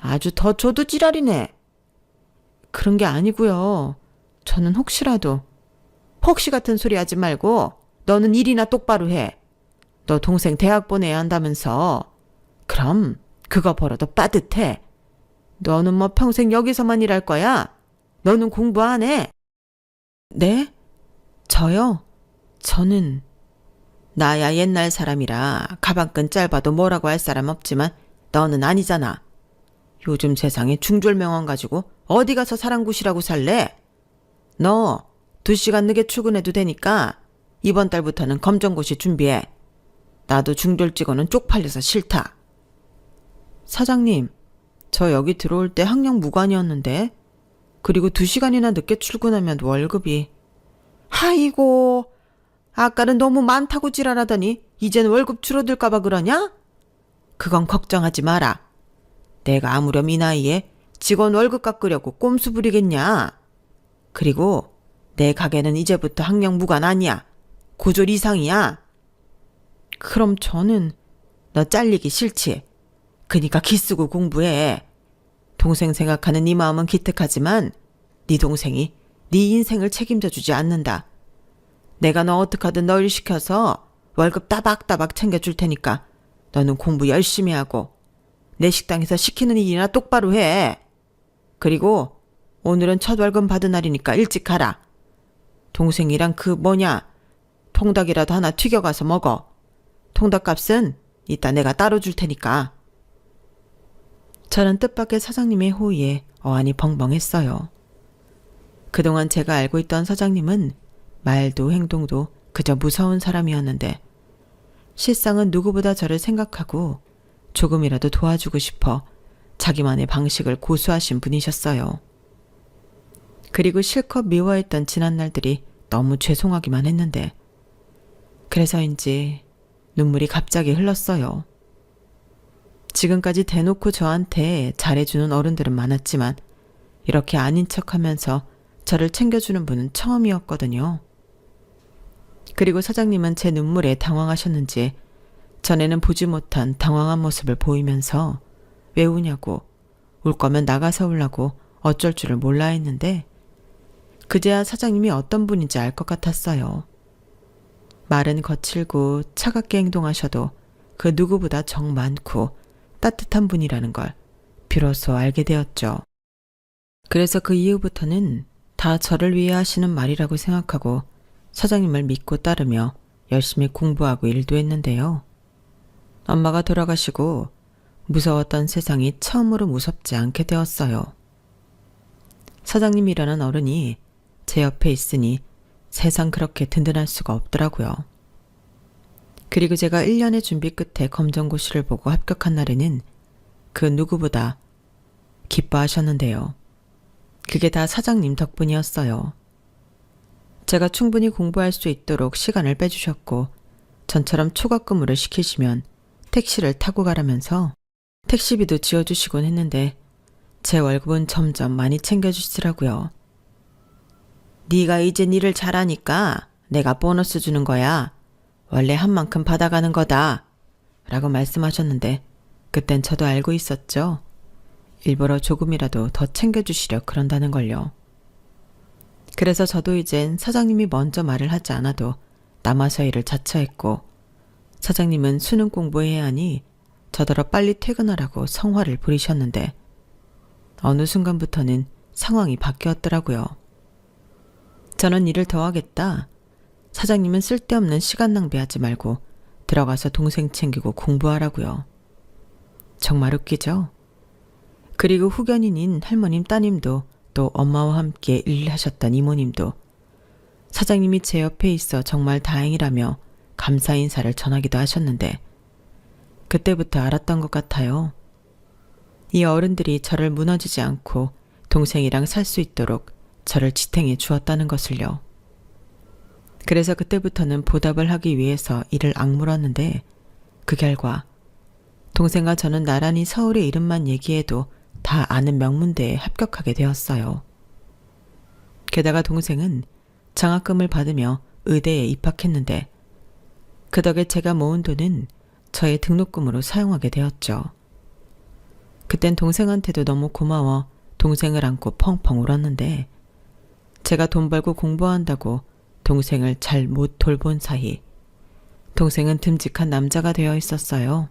A: 아주 더 줘도 지랄이네. 그런 게 아니고요. 저는 혹시 같은 소리 하지 말고 너는 일이나 똑바로 해. 너 동생 대학 보내야 한다면서. 그럼 그거 벌어도 빠듯해. 너는 뭐 평생 여기서만 일할 거야? 너는 공부 안 해? 네? 저요? 저는 나야 옛날 사람이라 가방끈 짧아도 뭐라고 할 사람 없지만 너는 아니잖아. 요즘 세상에 중졸명언 가지고 어디 가서 사랑굿이라고 살래? 너 2시간 늦게 출근해도 되니까 이번 달부터는 검정고시 준비해. 나도 중졸 직원은 쪽팔려서 싫다. 사장님, 저 여기 들어올 때 학령 무관이었는데 그리고 2시간이나 늦게 출근하면 월급이 아이고, 아까는 너무 많다고 지랄하더니 이젠 월급 줄어들까 봐 그러냐? 그건 걱정하지 마라. 내가 아무렴 이 나이에 직원 월급 깎으려고 꼼수 부리겠냐? 그리고 내 가게는 이제부터 학령 무관 아니야. 고졸 이상이야. 그럼 저는 너 잘리기 싫지? 그니까 기쓰고 공부해. 동생 생각하는 네 마음은 기특하지만 네 동생이 네 인생을 책임져 주지 않는다. 내가 너 어떡하든 너 일 시켜서 월급 따박따박 챙겨줄 테니까 너는 공부 열심히 하고 내 식당에서 시키는 일이나 똑바로 해. 그리고 오늘은 첫 월급 받은 날이니까 일찍 가라. 동생이랑 통닭이라도 하나 튀겨가서 먹어. 통닭값은 이따 내가 따로 줄 테니까. 저는 뜻밖의 사장님의 호의에 어안이 벙벙했어요. 그동안 제가 알고 있던 사장님은 말도 행동도 그저 무서운 사람이었는데 실상은 누구보다 저를 생각하고 조금이라도 도와주고 싶어 자기만의 방식을 고수하신 분이셨어요. 그리고 실컷 미워했던 지난 날들이 너무 죄송하기만 했는데 그래서인지 눈물이 갑자기 흘렀어요. 지금까지 대놓고 저한테 잘해주는 어른들은 많았지만 이렇게 아닌 척하면서 저를 챙겨주는 분은 처음이었거든요. 그리고 사장님은 제 눈물에 당황하셨는지 전에는 보지 못한 당황한 모습을 보이면서 왜 우냐고 울 거면 나가서 울라고 어쩔 줄을 몰라 했는데 그제야 사장님이 어떤 분인지 알 것 같았어요. 말은 거칠고 차갑게 행동하셔도 그 누구보다 정 많고 따뜻한 분이라는 걸 비로소 알게 되었죠. 그래서 그 이후부터는 다 저를 위해 하시는 말이라고 생각하고 사장님을 믿고 따르며 열심히 공부하고 일도 했는데요. 엄마가 돌아가시고 무서웠던 세상이 처음으로 무섭지 않게 되었어요. 사장님이라는 어른이 제 옆에 있으니 세상 그렇게 든든할 수가 없더라고요. 그리고 제가 1년의 준비 끝에 검정고시를 보고 합격한 날에는 그 누구보다 기뻐하셨는데요. 그게 다 사장님 덕분이었어요. 제가 충분히 공부할 수 있도록 시간을 빼주셨고 전처럼 초과근무를 시키시면 택시를 타고 가라면서 택시비도 지어주시곤 했는데 제 월급은 점점 많이 챙겨주시더라고요. 네가 이제 일을 잘하니까 내가 보너스 주는 거야. 원래 한 만큼 받아가는 거다. 라고 말씀하셨는데 그땐 저도 알고 있었죠. 일부러 조금이라도 더 챙겨주시려 그런다는 걸요. 그래서 저도 이젠 사장님이 먼저 말을 하지 않아도 남아서 일을 자처했고 사장님은 수능 공부해야 하니 저더러 빨리 퇴근하라고 성화를 부리셨는데 어느 순간부터는 상황이 바뀌었더라고요. 저는 일을 더 하겠다. 사장님은 쓸데없는 시간 낭비하지 말고 들어가서 동생 챙기고 공부하라고요. 정말 웃기죠? 그리고 후견인인 할머님 따님도 또 엄마와 함께 일하셨던 이모님도 사장님이 제 옆에 있어 정말 다행이라며 감사 인사를 전하기도 하셨는데 그때부터 알았던 것 같아요. 이 어른들이 저를 무너지지 않고 동생이랑 살 수 있도록 저를 지탱해 주었다는 것을요. 그래서 그때부터는 보답을 하기 위해서 일을 악물었는데 그 결과 동생과 저는 나란히 서울의 이름만 얘기해도 다 아는 명문대에 합격하게 되었어요. 게다가 동생은 장학금을 받으며 의대에 입학했는데 그 덕에 제가 모은 돈은 저의 등록금으로 사용하게 되었죠. 그땐 동생한테도 너무 고마워 동생을 안고 펑펑 울었는데 제가 돈 벌고 공부한다고 동생을 잘 못 돌본 사이 동생은 듬직한 남자가 되어 있었어요.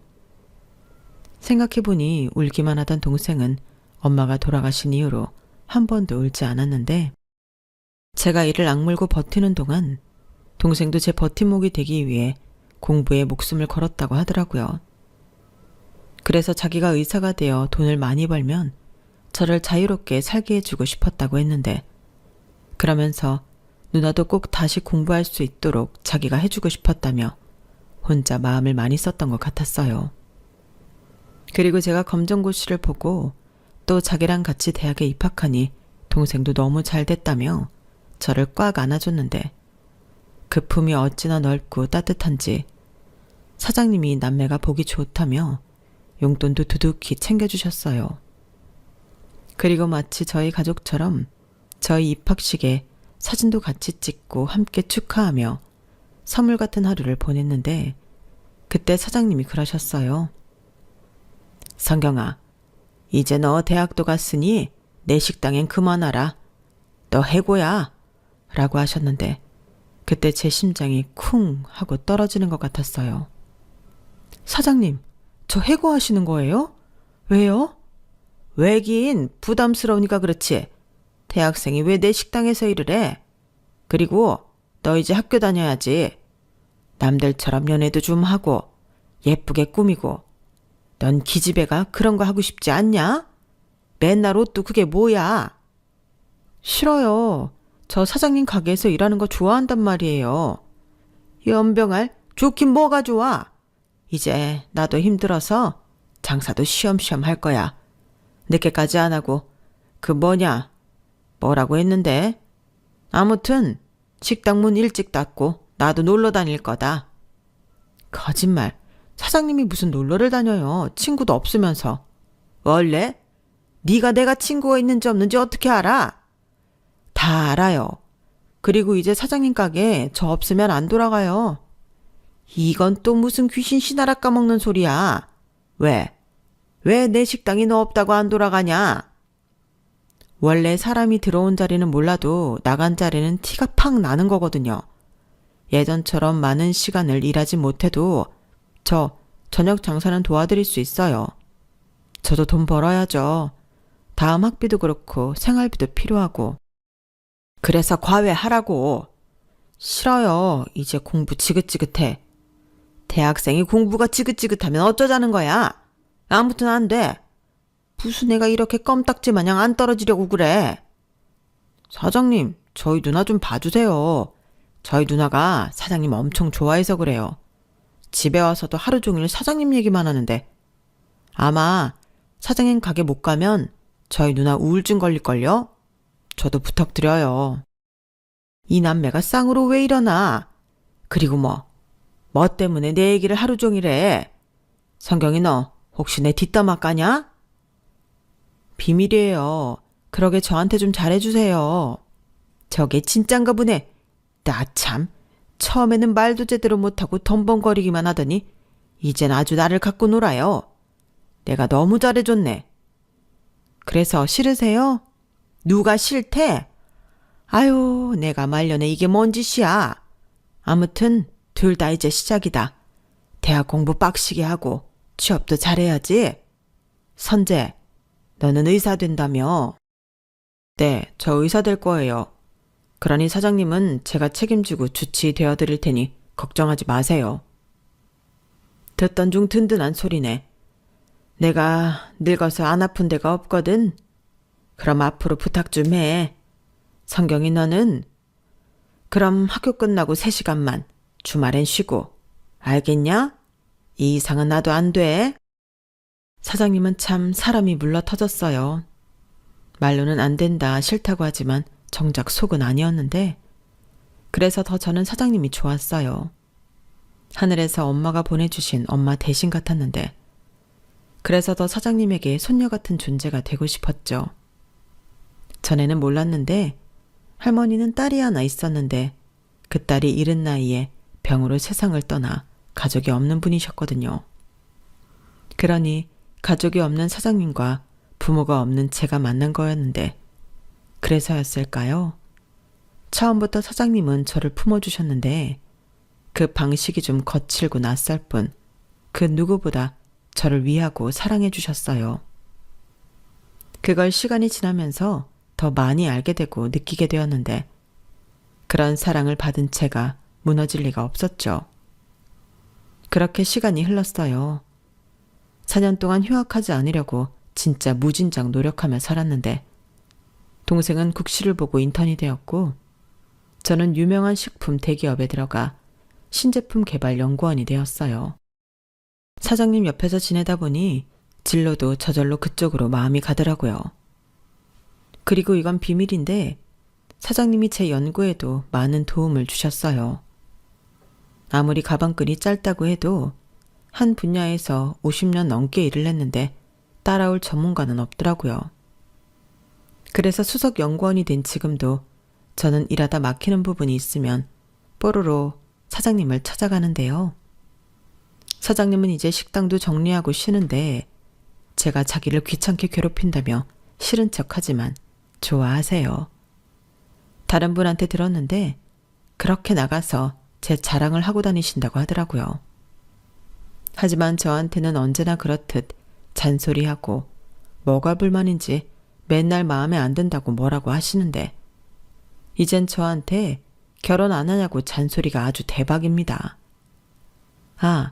A: 생각해보니 울기만 하던 동생은 엄마가 돌아가신 이후로 한 번도 울지 않았는데 제가 이를 악물고 버티는 동안 동생도 제 버팀목이 되기 위해 공부에 목숨을 걸었다고 하더라고요. 그래서 자기가 의사가 되어 돈을 많이 벌면 저를 자유롭게 살게 해주고 싶었다고 했는데 그러면서 누나도 꼭 다시 공부할 수 있도록 자기가 해주고 싶었다며 혼자 마음을 많이 썼던 것 같았어요. 그리고 제가 검정고시를 보고 또 자기랑 같이 대학에 입학하니 동생도 너무 잘 됐다며 저를 꽉 안아줬는데 그 품이 어찌나 넓고 따뜻한지 사장님이 남매가 보기 좋다며 용돈도 두둑히 챙겨주셨어요. 그리고 마치 저희 가족처럼 저희 입학식에 사진도 같이 찍고 함께 축하하며 선물 같은 하루를 보냈는데 그때 사장님이 그러셨어요. 성경아, 이제 너 대학도 갔으니 내 식당엔 그만하라. 너 해고야. 라고 하셨는데 그때 제 심장이 쿵 하고 떨어지는 것 같았어요. 사장님, 저 해고하시는 거예요? 왜요? 왜긴 부담스러우니까 그렇지. 대학생이 왜 내 식당에서 일을 해? 그리고 너 이제 학교 다녀야지. 남들처럼 연애도 좀 하고 예쁘게 꾸미고. 넌 기집애가 그런 거 하고 싶지 않냐? 맨날 옷도 그게 뭐야? 싫어요. 저 사장님 가게에서 일하는 거 좋아한단 말이에요. 연병알, 좋긴 뭐가 좋아. 이제 나도 힘들어서 장사도 쉬엄쉬엄 할 거야. 늦게까지 안 하고. 뭐라고 했는데? 아무튼 식당 문 일찍 닫고 나도 놀러 다닐 거다. 거짓말. 사장님이 무슨 놀러를 다녀요. 친구도 없으면서. 원래? 네가 내가 친구가 있는지 없는지 어떻게 알아? 다 알아요. 그리고 이제 사장님 가게 저 없으면 안 돌아가요. 이건 또 무슨 귀신 씨나라 까먹는 소리야. 왜? 왜 내 식당이 너 없다고 안 돌아가냐? 원래 사람이 들어온 자리는 몰라도 나간 자리는 티가 팍 나는 거거든요. 예전처럼 많은 시간을 일하지 못해도 저 저녁 장사는 도와드릴 수 있어요. 저도 돈 벌어야죠. 다음 학비도 그렇고 생활비도 필요하고. 그래서 과외하라고. 싫어요. 이제 공부 지긋지긋해. 대학생이 공부가 지긋지긋하면 어쩌자는 거야? 아무튼 안 돼. 무슨 애가 이렇게 껌딱지 마냥 안 떨어지려고 그래. 사장님, 저희 누나 좀 봐주세요. 저희 누나가 사장님 엄청 좋아해서 그래요. 집에 와서도 하루 종일 사장님 얘기만 하는데. 아마 사장님 가게 못 가면 저희 누나 우울증 걸릴걸요? 저도 부탁드려요. 이 남매가 쌍으로 왜 이러나? 그리고 뭐 때문에 내 얘기를 하루 종일 해? 성경이 너 혹시 내 뒷담화 까냐? 비밀이에요. 그러게 저한테 좀 잘해주세요. 저게 진짠가 보네. 나 참, 처음에는 말도 제대로 못하고 덤벙거리기만 하더니 이젠 아주 나를 갖고 놀아요. 내가 너무 잘해줬네. 그래서 싫으세요? 누가 싫대? 아유, 내가 말년에 이게 뭔 짓이야. 아무튼 둘 다 이제 시작이다. 대학 공부 빡시게 하고 취업도 잘해야지. 선재, 너는 의사 된다며? 네, 저 의사 될 거예요. 그러니 사장님은 제가 책임지고 주치되어 드릴 테니 걱정하지 마세요. 듣던 중 든든한 소리네. 내가 늙어서 안 아픈 데가 없거든. 그럼 앞으로 부탁 좀 해. 성경이 너는? 그럼 학교 끝나고 3시간만, 주말엔 쉬고. 알겠냐? 이 이상은 나도 안 돼. 사장님은 참 사람이 물러 터졌어요. 말로는 안 된다, 싫다고 하지만 정작 속은 아니었는데, 그래서 더 저는 사장님이 좋았어요. 하늘에서 엄마가 보내주신 엄마 대신 같았는데, 그래서 더 사장님에게 손녀 같은 존재가 되고 싶었죠. 전에는 몰랐는데 할머니는 딸이 하나 있었는데 그 딸이 이른 나이에 병으로 세상을 떠나 가족이 없는 분이셨거든요. 그러니 가족이 없는 사장님과 부모가 없는 제가 만난 거였는데 그래서였을까요? 처음부터 사장님은 저를 품어주셨는데 그 방식이 좀 거칠고 낯설 뿐 그 누구보다 저를 위하고 사랑해 주셨어요. 그걸 시간이 지나면서 더 많이 알게 되고 느끼게 되었는데 그런 사랑을 받은 채가 무너질 리가 없었죠. 그렇게 시간이 흘렀어요. 4년 동안 휴학하지 않으려고 진짜 무진장 노력하며 살았는데 동생은 국시를 보고 인턴이 되었고 저는 유명한 식품 대기업에 들어가 신제품 개발 연구원이 되었어요. 사장님 옆에서 지내다 보니 진로도 저절로 그쪽으로 마음이 가더라고요. 그리고 이건 비밀인데 사장님이 제 연구에도 많은 도움을 주셨어요. 아무리 가방끈이 짧다고 해도 한 분야에서 50년 넘게 일을 했는데 따라올 전문가는 없더라고요. 그래서 수석 연구원이 된 지금도 저는 일하다 막히는 부분이 있으면 뽀로로 사장님을 찾아가는데요. 사장님은 이제 식당도 정리하고 쉬는데 제가 자기를 귀찮게 괴롭힌다며 싫은 척하지만 좋아하세요. 다른 분한테 들었는데 그렇게 나가서 제 자랑을 하고 다니신다고 하더라고요. 하지만 저한테는 언제나 그렇듯 잔소리하고 뭐가 불만인지 맨날 마음에 안 든다고 뭐라고 하시는데 이젠 저한테 결혼 안 하냐고 잔소리가 아주 대박입니다. 아,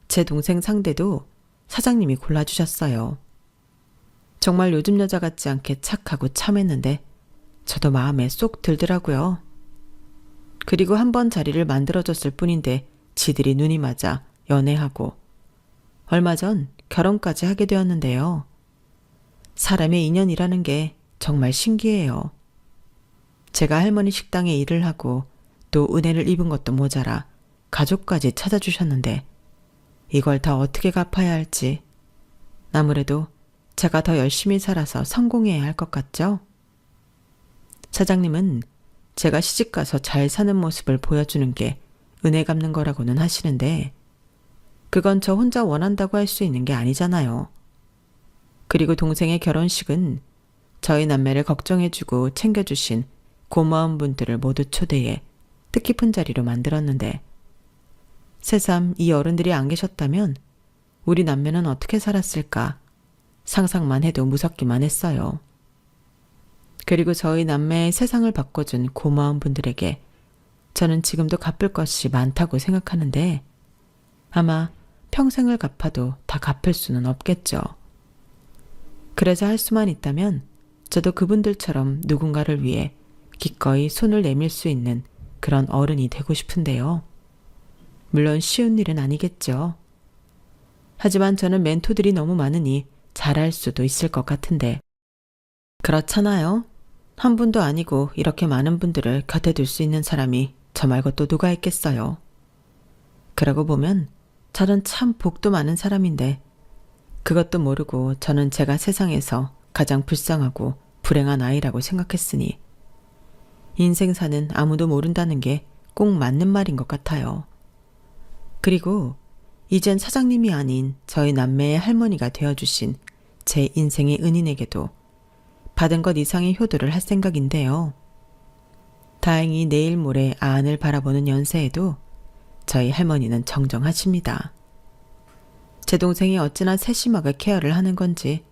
A: 제 동생 상대도 사장님이 골라주셨어요. 정말 요즘 여자 같지 않게 착하고 참했는데 저도 마음에 쏙 들더라고요. 그리고 한 번 자리를 만들어줬을 뿐인데 지들이 눈이 맞아 연애하고 얼마 전 결혼까지 하게 되었는데요. 사람의 인연이라는 게 정말 신기해요. 제가 할머니 식당에 일을 하고 또 은혜를 입은 것도 모자라 가족까지 찾아주셨는데 이걸 다 어떻게 갚아야 할지 아무래도 제가 더 열심히 살아서 성공해야 할 것 같죠? 사장님은 제가 시집가서 잘 사는 모습을 보여주는 게 은혜 갚는 거라고는 하시는데 그건 저 혼자 원한다고 할 수 있는 게 아니잖아요. 그리고 동생의 결혼식은 저희 남매를 걱정해주고 챙겨주신 고마운 분들을 모두 초대해 뜻깊은 자리로 만들었는데 새삼 이 어른들이 안 계셨다면 우리 남매는 어떻게 살았을까 상상만 해도 무섭기만 했어요. 그리고 저희 남매의 세상을 바꿔준 고마운 분들에게 저는 지금도 갚을 것이 많다고 생각하는데 아마 평생을 갚아도 다 갚을 수는 없겠죠. 그래서 할 수만 있다면 저도 그분들처럼 누군가를 위해 기꺼이 손을 내밀 수 있는 그런 어른이 되고 싶은데요. 물론 쉬운 일은 아니겠죠. 하지만 저는 멘토들이 너무 많으니 잘할 수도 있을 것 같은데 그렇잖아요. 한 분도 아니고 이렇게 많은 분들을 곁에 둘 수 있는 사람이 저 말고 또 누가 있겠어요. 그러고 보면 저는 참 복도 많은 사람인데 그것도 모르고 저는 제가 세상에서 가장 불쌍하고 불행한 아이라고 생각했으니 인생사는 아무도 모른다는 게 꼭 맞는 말인 것 같아요. 그리고 이젠 사장님이 아닌 저희 남매의 할머니가 되어주신 제 인생의 은인에게도 받은 것 이상의 효도를 할 생각인데요. 다행히 내일 모레 아안을 바라보는 연세에도 저희 할머니는 정정하십니다. 제 동생이 어찌나 세심하게 케어를 하는 건지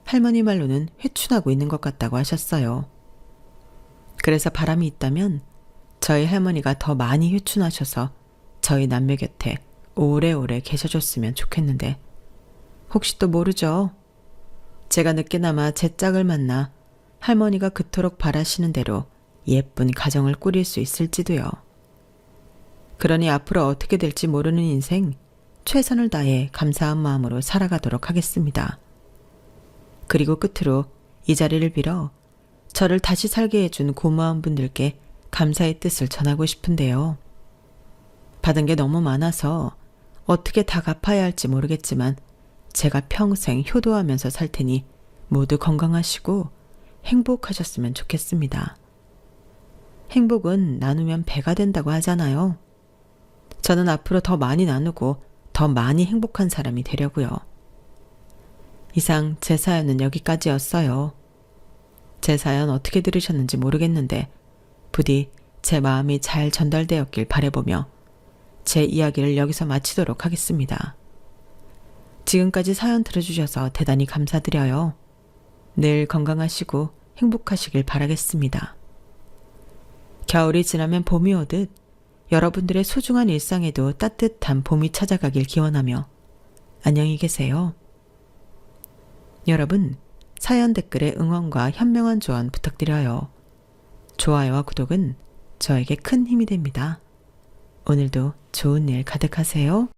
A: 할머니 말로는 회춘하고 있는 것 같다고 하셨어요. 그래서 바람이 있다면 저희 할머니가 더 많이 회춘하셔서 저희 남매 곁에 오래오래 계셔줬으면 좋겠는데 혹시 또 모르죠. 제가 늦게나마 제 짝을 만나 할머니가 그토록 바라시는 대로 예쁜 가정을 꾸릴 수 있을지도요. 그러니 앞으로 어떻게 될지 모르는 인생 최선을 다해 감사한 마음으로 살아가도록 하겠습니다. 그리고 끝으로 이 자리를 빌어 저를 다시 살게 해준 고마운 분들께 감사의 뜻을 전하고 싶은데요. 받은 게 너무 많아서 어떻게 다 갚아야 할지 모르겠지만 제가 평생 효도하면서 살 테니 모두 건강하시고 행복하셨으면 좋겠습니다. 행복은 나누면 배가 된다고 하잖아요. 저는 앞으로 더 많이 나누고 더 많이 행복한 사람이 되려고요. 이상 제 사연은 여기까지였어요. 제 사연 어떻게 들으셨는지 모르겠는데 부디 제 마음이 잘 전달되었길 바라보며 제 이야기를 여기서 마치도록 하겠습니다. 지금까지 사연 들어주셔서 대단히 감사드려요. 늘 건강하시고 행복하시길 바라겠습니다. 겨울이 지나면 봄이 오듯 여러분들의 소중한 일상에도 따뜻한 봄이 찾아가길 기원하며 안녕히 계세요. 여러분, 사연 댓글에 응원과 현명한 조언 부탁드려요. 좋아요와 구독은 저에게 큰 힘이 됩니다. 오늘도 좋은 일 가득하세요.